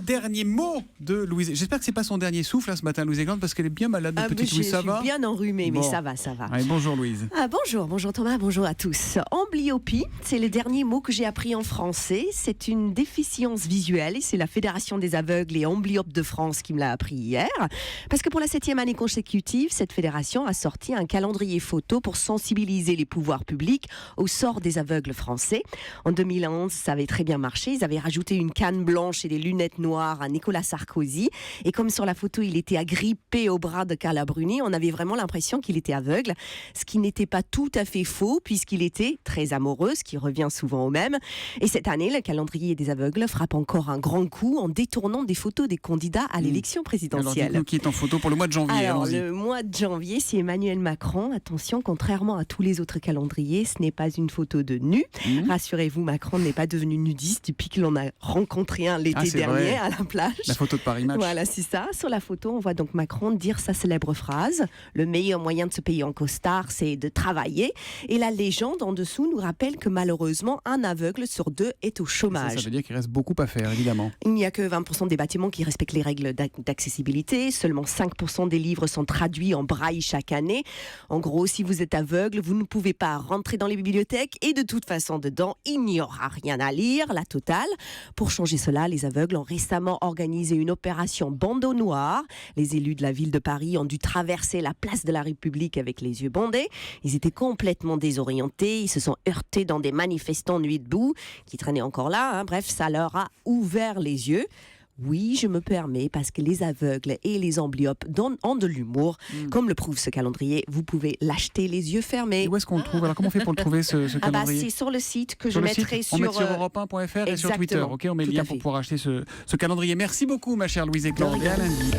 dernier mot de Louise. J'espère que c'est pas son dernier souffle ce matin, Louise Aiglande, parce qu'elle est bien malade, notre petite Louise. Ça va ? Je suis bien enrhumée, mais Bon. ça va. Allez, bonjour Louise. Bonjour Thomas, bonjour à tous. Amblyopie, c'est le dernier mot que j'ai appris en français. C'est une déficience visuelle et c'est la Fédération des aveugles et amblyopes de France qui me l'a appris hier. Parce que pour la 7e année consécutive, cette fédération a sorti un calendrier photo pour sensibiliser les pouvoirs publics au sort des aveugles français. En 2011, ça avait très bien marché. Ils avaient rajouté une canne blanche et des lunettes noires à Nicolas Sarkozy. Et comme sur la photo, il était agrippé au bras de Carla Bruni, on avait vraiment l'impression qu'il était aveugle. Ce qui n'était pas tout à fait faux, puisqu'il était très amoureux, ce qui revient souvent au même. Et cette année, le calendrier des aveugles frappe encore un grand coup en détournant des photos des candidats à l'élection présidentielle. Alors, dites-nous qui est en photo pour le mois de janvier. Alors, le mois de janvier, c'est Emmanuel Macron. Attention, contrairement à tous les autres calendriers, ce n'est pas une photo de nu. Rassurez-vous, Macron n'est pas devenu nudiste depuis que l'on a rencontré un l'été dernier à la plage. La photo de Paris Match. Voilà, c'est ça. Sur la photo, on voit donc Macron dire sa célèbre phrase « Le meilleur moyen de se payer en costard, c'est de travailler ». Et la légende en dessous nous rappelle que malheureusement, un aveugle sur deux est au chômage. Ça veut dire qu'il reste beaucoup à faire, évidemment. Il n'y a que 20% des bâtiments qui respectent les règles d'accessibilité. Seulement 5% des livres sont traduits en braille chaque année. En gros, si vous êtes aveugle, vous ne pouvez pas rentrer dans les bibliothèques et de toute façon, dedans, il n'y aura rien à lire, la totale. Pour changer cela, les aveugles ont récemment organisé une opération bandeau noir. Les élus de la ville de Paris ont dû traverser la place de la République avec les yeux bandés. Ils étaient complètement désorientés. Ils se sont heurtés dans des manifestants nuit debout qui traînaient encore là. Bref, ça leur a ouvert les yeux. Oui, je me permets, parce que les aveugles et les amblyopes ont de l'humour. Comme le prouve ce calendrier, vous pouvez l'acheter les yeux fermés. Et où est-ce qu'on le trouve ? Alors, comment on fait pour le trouver, ce calendrier ? C'est sur le site que je mettrai sur... On met sur europe1.fr et sur Twitter. Ok, on met le lien pour pouvoir acheter ce calendrier. Merci beaucoup, ma chère Louise Aiglande. Et à lundi.